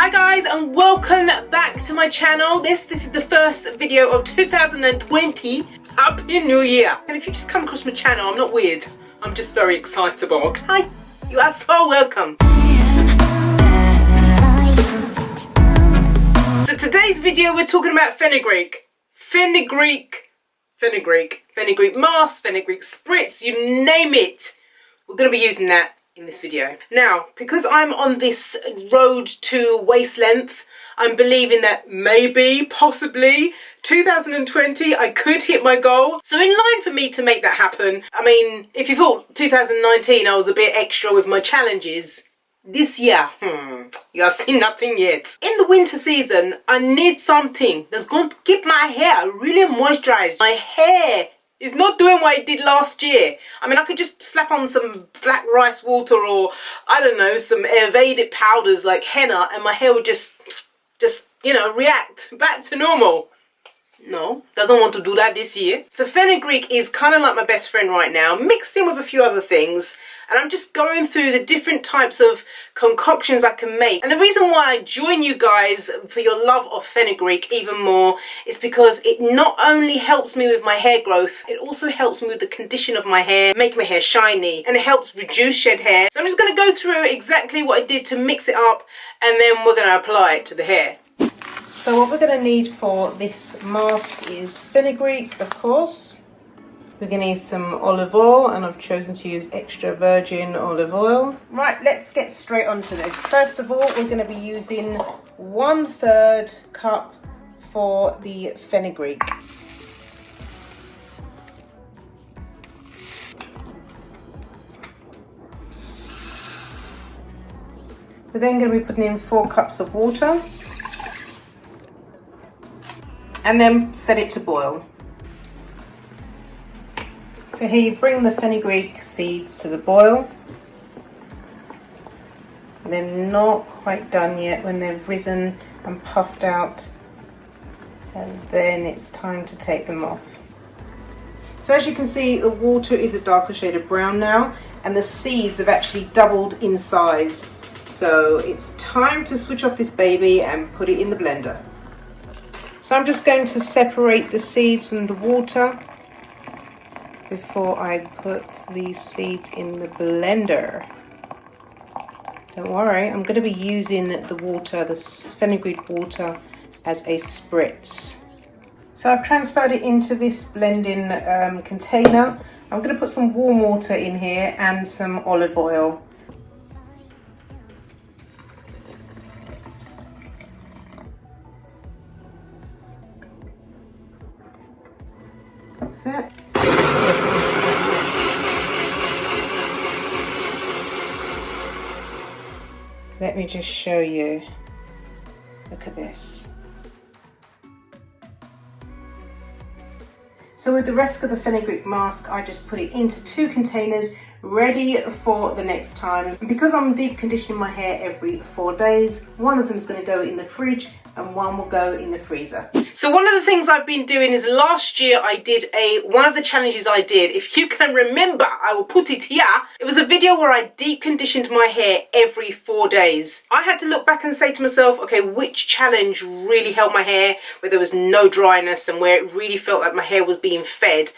Hi guys, and welcome back to my channel. This is the first video of 2020. Happy New Year. And if you just come across my channel, I'm not weird. I'm just very excitable, okay? You are so welcome. So today's video we're talking about fenugreek. Fenugreek Mask, fenugreek spritz, you name it. We're going to be using that in this video. Now, because I'm on this road to waist length, I'm believing that maybe, possibly, 2020 I could hit my goal. So in line for me to make that happen, I mean, if you thought 2019 I was a bit extra with my challenges, this year, you have seen nothing yet. In the winter season, I need something that's going to keep my hair really moisturized. My hair is not doing what it did last year. I mean, I could just slap on some black rice water or, I don't know, some Ayurvedic powders like henna and my hair would just, you know, react back to normal. No, doesn't want to do that this year. So fenugreek is kind of like my best friend right now, mixed in with a few other things. And I'm just going through the different types of concoctions I can make. And the reason why I join you guys for your love of fenugreek even more is because it not only helps me with my hair growth, it also helps me with the condition of my hair, making my hair shiny, and it helps reduce shed hair. So I'm just going to go through exactly what I did to mix it up, and then we're going to apply it to the hair. So what we're going to need for this mask is fenugreek, of course. We're going to use some olive oil, and I've chosen to use extra virgin olive oil. Right, let's get straight onto this. First of all, we're going to be using 1/3 cup for the fenugreek. We're then going to be putting in 4 cups of water, and then set it to boil. So here you bring the fenugreek seeds to the boil. And they're not quite done yet when they've risen and puffed out. And then it's time to take them off. So as you can see, the water is a darker shade of brown now, and the seeds have actually doubled in size. So it's time to switch off this baby and put it in the blender. So I'm just going to separate the seeds from the water before I put these seeds in the blender. Don't worry, I'm going to be using the water, the fenugreek water, as a spritz. So I've transferred it into this blending container. I'm going to put some warm water in here and some olive oil. That's it. Let me just show you. Look at this. So with the rest of the fenugreek mask, I just put it into 2 containers ready for the next time. And because I'm deep conditioning my hair every 4 days, one of them is going to go in the fridge and one will go in the freezer. So one of the things I've been doing is last year I did one of the challenges I did, if you can remember, I will put it here. It was a video where I deep conditioned my hair every 4 days. I had to look back and say to myself, okay, which challenge really helped my hair, where there was no dryness and where it really felt like my hair was being fed.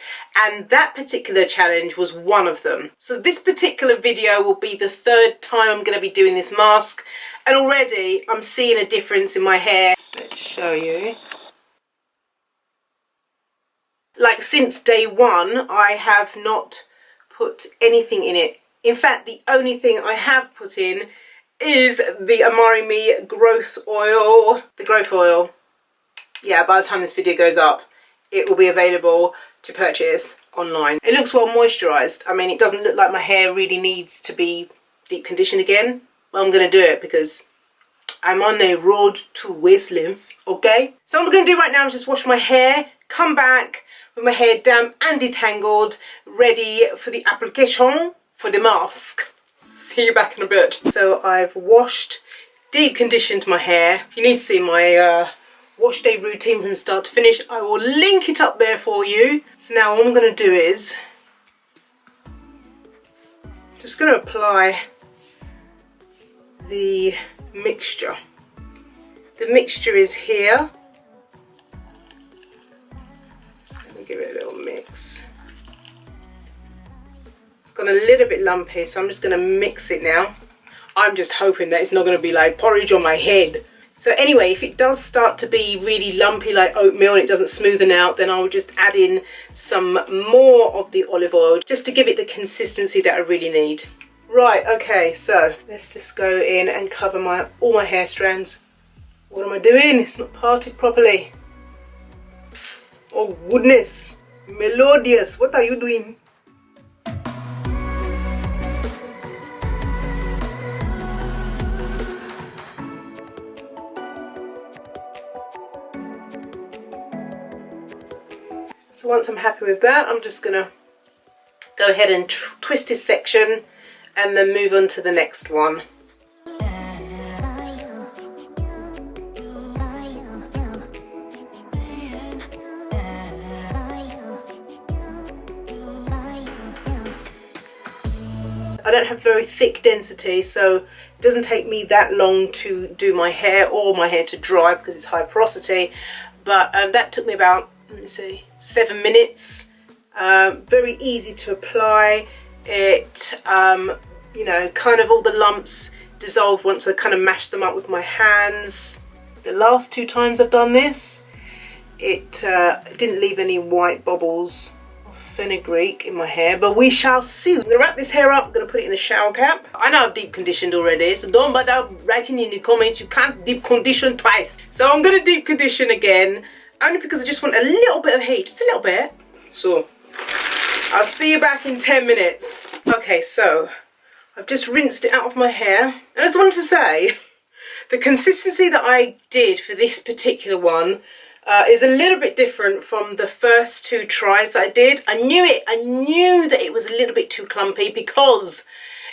And that particular challenge was one of them. So this particular video will be the 3rd time I'm going to be doing this mask. And already I'm seeing a difference in my hair. Let's show you. Like since day 1, I have not put anything in it. In fact, the only thing I have put in is the Amaré-Me growth oil. The growth oil. Yeah, by the time this video goes up, it will be available to purchase online. It looks well moisturized. I mean, it doesn't look like my hair really needs to be deep conditioned again. Well, I'm going to do it because I'm on a road to waist length, okay? So what I'm going to do right now is just wash my hair, come back with my hair damp and detangled, ready for the application for the mask. See you back in a bit. So I've washed, deep conditioned my hair. If you need to see my wash day routine from start to finish, I will link it up there for you. So now what I'm going to do is just going to apply the mixture. The mixture is here. Just going to give it a little mix. It's gone a little bit lumpy, so I'm just going to mix it now. I'm just hoping that it's not going to be like porridge on my head. So anyway, if it does start to be really lumpy like oatmeal and it doesn't smoothen out, then I'll just add in some more of the olive oil just to give it the consistency that I really need. Right, okay, so let's just go in and cover all my hair strands. What am I doing? It's not parted properly. Oh goodness, Melodious, what are you doing? So once I'm happy with that, I'm just going to go ahead and twist this section and then move on to the next one. I don't have very thick density, so it doesn't take me that long to do my hair or my hair to dry because it's high porosity. But that took me about, let me see, 7 minutes. Very easy to apply. It, you know, kind of all the lumps dissolve once I kind of mash them up with my hands. The last 2 times I've done this, it didn't leave any white bubbles of fenugreek in my hair, but we shall see. I'm going to wrap this hair up. I'm going to put it in a shower cap. I know I've deep conditioned already, so don't bother writing in the comments you can't deep condition twice. So I'm going to deep condition again, only because I just want a little bit of heat, just a little bit. So I'll see you back in 10 minutes. Okay, so I've just rinsed it out of my hair. And I just wanted to say, the consistency that I did for this particular one is a little bit different from the first 2 tries that I did. I knew it. I knew that it was a little bit too clumpy because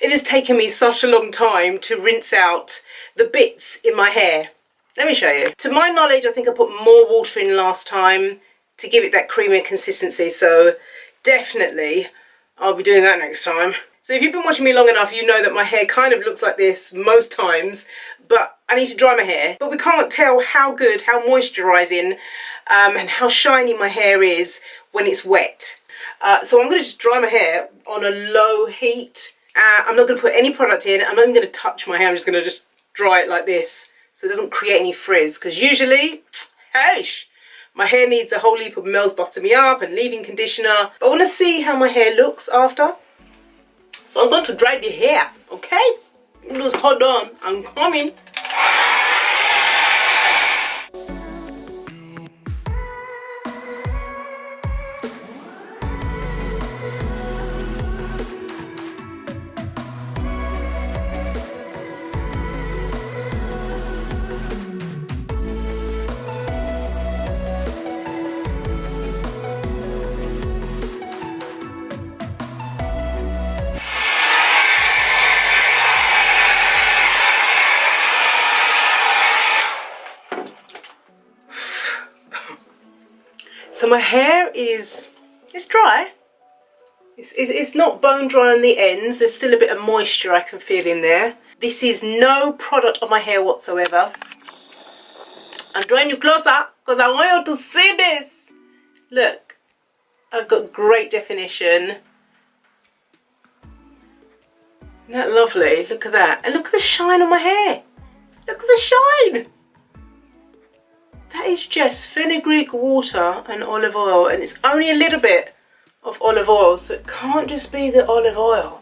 it has taken me such a long time to rinse out the bits in my hair. Let me show you. To my knowledge, I think I put more water in last time to give it that creamy consistency. So definitely I'll be doing that next time. So if you've been watching me long enough, you know that my hair kind of looks like this most times, but I need to dry my hair. But we can't tell how good, how moisturising and how shiny my hair is when it's wet. So I'm going to just dry my hair on a low heat. I'm not going to put any product in. I'm not even going to touch my hair. I'm just going to just dry it like this so it doesn't create any frizz. Because usually, my hair needs a whole heap of Mel's Butter Me Up and leave-in conditioner. But I want to see how my hair looks after. So I'm going to dry the hair, okay? Just hold on, I'm coming. So my hair it's dry. It's not bone dry on the ends. There's still a bit of moisture I can feel in there. This is no product on my hair whatsoever. I'm drawing you closer because I want you to see this. Look, I've got great definition. Isn't that lovely? Look at that. And look at the shine on my hair. Look at the shine. That is just fenugreek water and olive oil, and it's only a little bit of olive oil, so it can't just be the olive oil.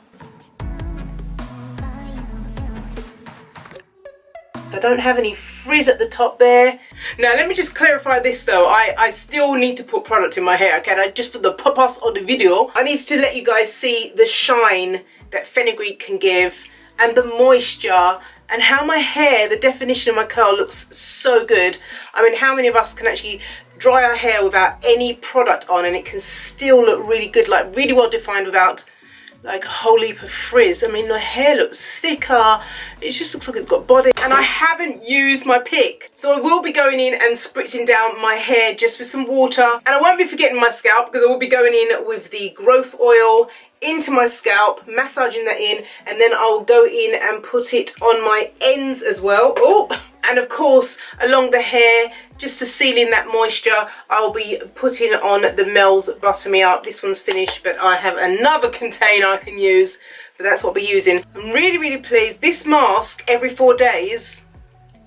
I don't have any frizz at the top there. Now let me just clarify this though, I still need to put product in my hair, okay? Just for the purpose of the video, I need to let you guys see the shine that fenugreek can give and the moisture and how my hair, the definition of my curl looks so good. I mean, how many of us can actually dry our hair without any product on and it can still look really good, like really well defined without like a whole heap of frizz. I mean, my hair looks thicker. It just looks like it's got body. And I haven't used my pick. So I will be going in and spritzing down my hair just with some water. And I won't be forgetting my scalp because I will be going in with the growth oil into my scalp, massaging that in, and then I'll go in and put it on my ends as well. Oh, and of course along the hair, just to seal in that moisture, I'll be putting on the Mel's Butter Me Up. This one's finished, but I have another container I can use, but that's what we're using. I'm really, really pleased. This mask every 4 days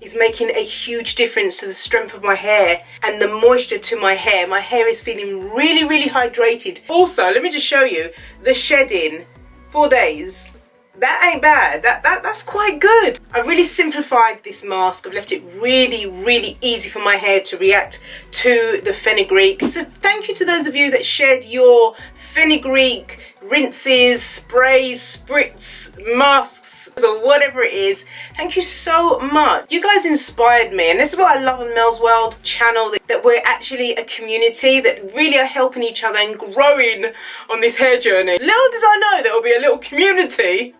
is making a huge difference to the strength of my hair and the moisture to my hair. My hair is feeling really, really hydrated. Also, let me just show you the shedding. 4 days. That ain't bad. That's quite good. I've really simplified this mask. I've left it really, really easy for my hair to react to the fenugreek. So thank you to those of you that shared your fenugreek rinses, sprays, spritz, masks, or whatever it is. Thank you so much. You guys inspired me, and this is what I love on Mel's World channel, that we're actually a community that really are helping each other and growing on this hair journey. Little did I know there will be a little community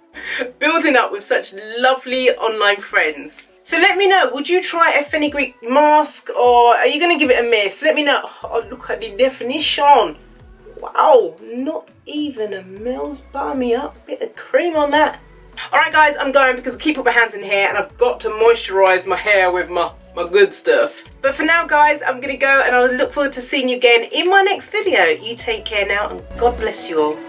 building up with such lovely online friends. So let me know, would you try a fenugreek mask, or are you going to give it a miss? Let me know. Oh, look at the definition. Wow, not even a Mel's Butter Me Up. Bit of cream on that. Alright guys, I'm going because I keep putting my hands in here and I've got to moisturise my hair with my good stuff. But for now guys, I'm going to go, and I look forward to seeing you again in my next video. You take care now, and God bless you all.